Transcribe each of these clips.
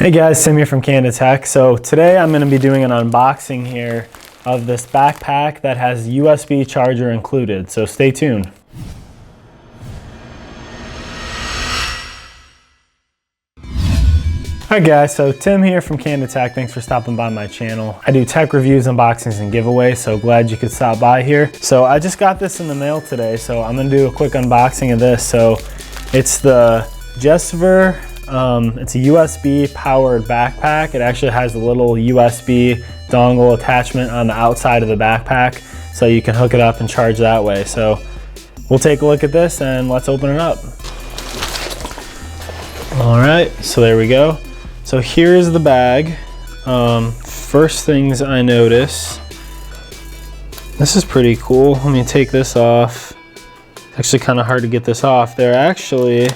Hey guys, Tim here from Canada Tech. So today I'm going to be doing an unboxing here of this backpack that has USB charger included. So stay tuned. Hi guys, so Tim here from Canada Tech. Thanks for stopping by my channel. I do tech reviews, unboxings, and giveaways, so glad you could stop by here. So I just got this in the mail today, so I'm going to do a quick unboxing of this. So it's the Jesver. It's a USB powered backpack. It actually has a little USB dongle attachment on the outside of the backpack, so you can hook it up and charge that way. So we'll take a look at this and let's open it up. All right, so there we go. So here's the bag. First things I notice, this is pretty cool. Let me take this off. It's actually kind of hard to get this off. They're actually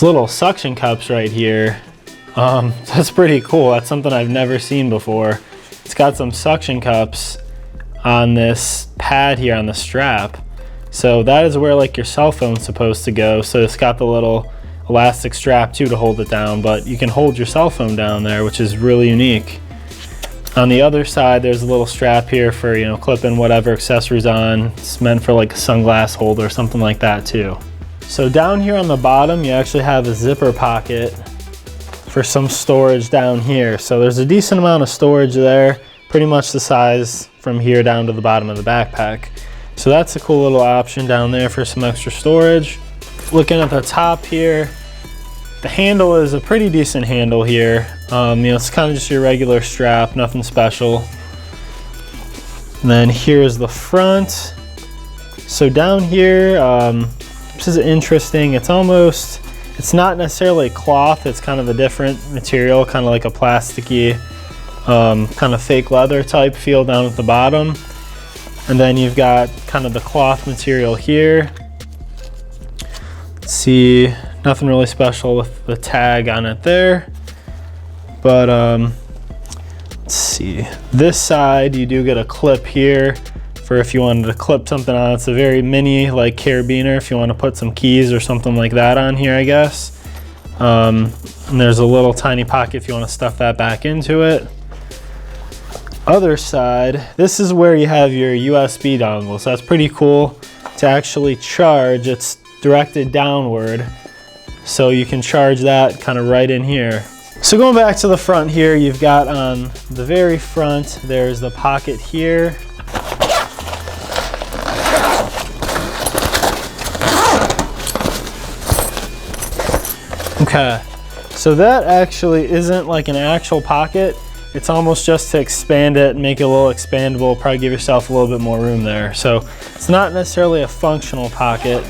little suction cups right here. That's pretty cool. That's something I've never seen before. It's got some suction cups on this pad here on the strap. So that is where like your cell phone's supposed to go. So it's got the little elastic strap too to hold it down, but you can hold your cell phone down there, which is really unique. On the other side, there's a little strap here for, you know, clipping whatever accessories on. It's meant for like a sunglass holder or something like that too. So down here on the bottom, you actually have a zipper pocket for some storage down here. So there's a decent amount of storage there, pretty much the size from here down to the bottom of the backpack. So that's a cool little option down there for some extra storage. Looking at the top here, the handle is a pretty decent handle here. You know, it's kind of just your regular strap, nothing special. And then here's the front. So down here, this is interesting. It's not necessarily cloth. It's kind of a different material, kind of like a plasticky, kind of fake leather type feel down at the bottom. And then you've got kind of the cloth material here. Let's see, nothing really special with the tag on it there. But let's see, this side you do get a clip here for if you wanted to clip something on. It's a very mini like carabiner if you want to put some keys or something like that on here, I guess. And there's a little tiny pocket if you want to stuff that back into it. Other side, this is where you have your USB dongle. So that's pretty cool to actually charge. It's directed downward, so you can charge that kind of right in here. So going back to the front here, you've got on the very front, there's the pocket here. Okay, so that actually isn't like an actual pocket. It's almost just to expand it and make it a little expandable, probably give yourself a little bit more room there. So it's not necessarily a functional pocket.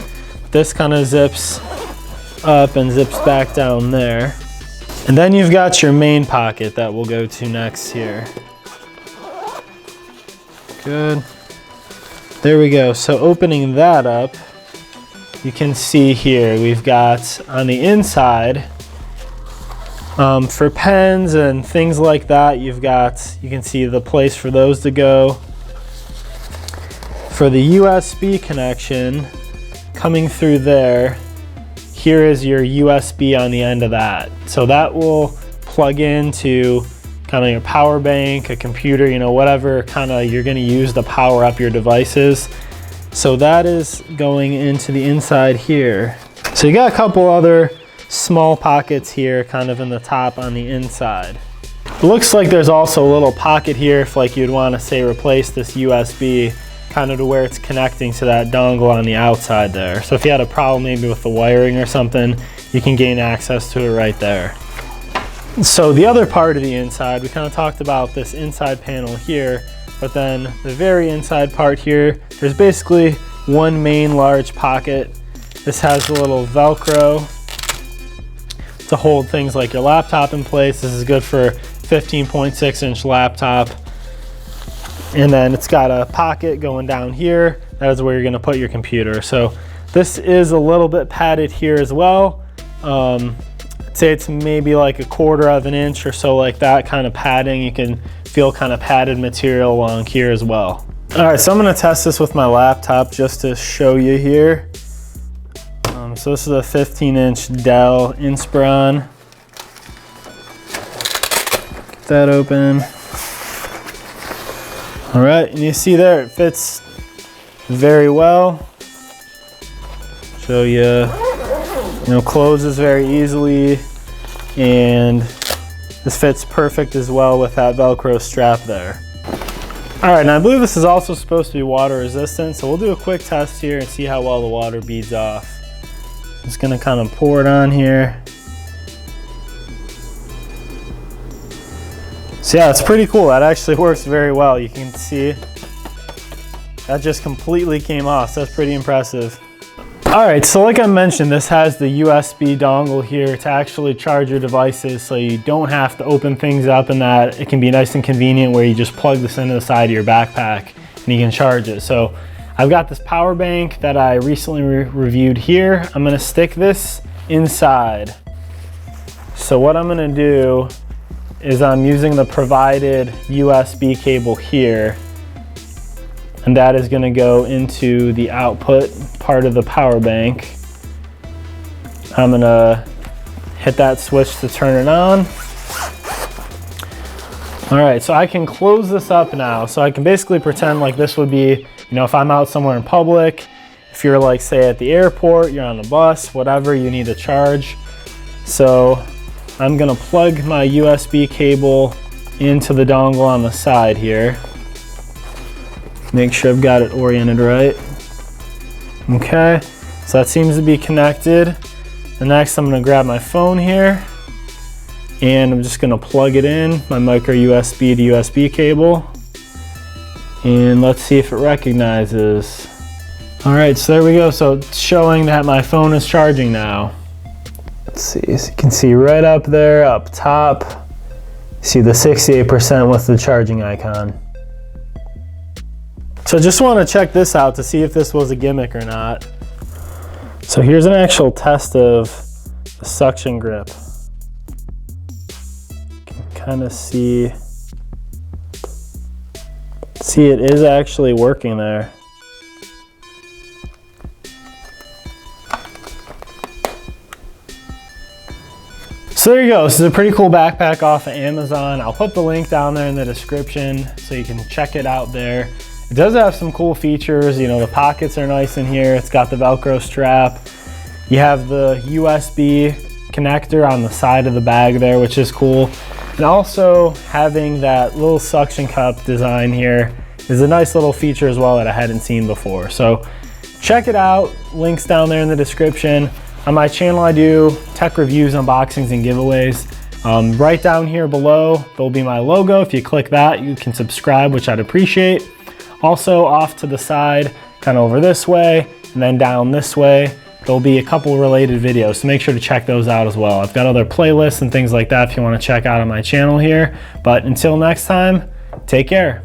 This kind of zips up and zips back down there. And then you've got your main pocket that we'll go to next here. Good. There we go. So opening that up, you can see here we've got on the inside for pens and things like that, you can see the place for those to go. For the USB connection coming through there, here is your USB on the end of that. So that will plug into kind of your power bank, a computer, you know, whatever kind of you're going to use to power up your devices. So that is going into the inside here. So you got a couple other small pockets here kind of in the top on the inside. It looks like there's also a little pocket here if like you'd want to say replace this USB kind of to where it's connecting to that dongle on the outside there. So if you had a problem maybe with the wiring or something, you can gain access to it right there. So the other part of the inside, we kind of talked about this inside panel here, but then the very inside part here, there's basically one main large pocket. This has a little Velcro to hold things like your laptop in place. This is good for 15.6-inch laptop. And then it's got a pocket going down here. That is where you're gonna put your computer. So this is a little bit padded here as well. I'd say it's maybe like 1/4 of an inch or so, like that kind of padding. You can feel kind of padded material along here as well. All right, so I'm gonna test this with my laptop just to show you here. So this is a 15-inch Dell Inspiron. Get that open. All right, and you see there, it fits very well. Show you, closes very easily, and this fits perfect as well with that Velcro strap there. All right, and I believe this is also supposed to be water resistant, so we'll do a quick test here and see how well the water beads off. Just gonna kind of pour it on here. So yeah, it's pretty cool. That actually works very well. You can see that just completely came off, so that's pretty impressive. All right, so like I mentioned, this has the USB dongle here to actually charge your devices, so you don't have to open things up, and that it can be nice and convenient where you just plug this into the side of your backpack and you can charge it. So I've got this power bank that I recently reviewed here. I'm gonna stick this inside. So what I'm gonna do is I'm using the provided USB cable here, and that is gonna go into the output part of the power bank. I'm gonna hit that switch to turn it on. All right, so I can close this up now. So I can basically pretend like this would be, if I'm out somewhere in public, if you're like, say at the airport, you're on a bus, whatever, you need to charge. So I'm gonna plug my USB cable into the dongle on the side here. Make sure I've got it oriented right. Okay, so that seems to be connected. The next, I'm gonna grab my phone here, and I'm just gonna plug it in, my micro USB to USB cable, and let's see if it recognizes. All right, so there we go. So it's showing that my phone is charging now. Let's see, so you can see right up there, up top, see the 68% with the charging icon. So just want to check this out to see if this was a gimmick or not. So here's an actual test of the suction grip. You can kind of see it is actually working there. So there you go. This is a pretty cool backpack off of Amazon. I'll put the link down there in the description so you can check it out there. It does have some cool features. The pockets are nice in here. It's got the Velcro strap. You have the USB connector on the side of the bag there, which is cool. And also having that little suction cup design here is a nice little feature as well that I hadn't seen before. So check it out. Links down there in the description. On my channel, I do tech reviews, unboxings, and giveaways. Right down here below, there'll be my logo. If you click that, you can subscribe, which I'd appreciate. Also off to the side, kind of over this way, and then down this way, there'll be a couple related videos, so make sure to check those out as well. I've got other playlists and things like that if you want to check out on my channel here. But until next time, take care.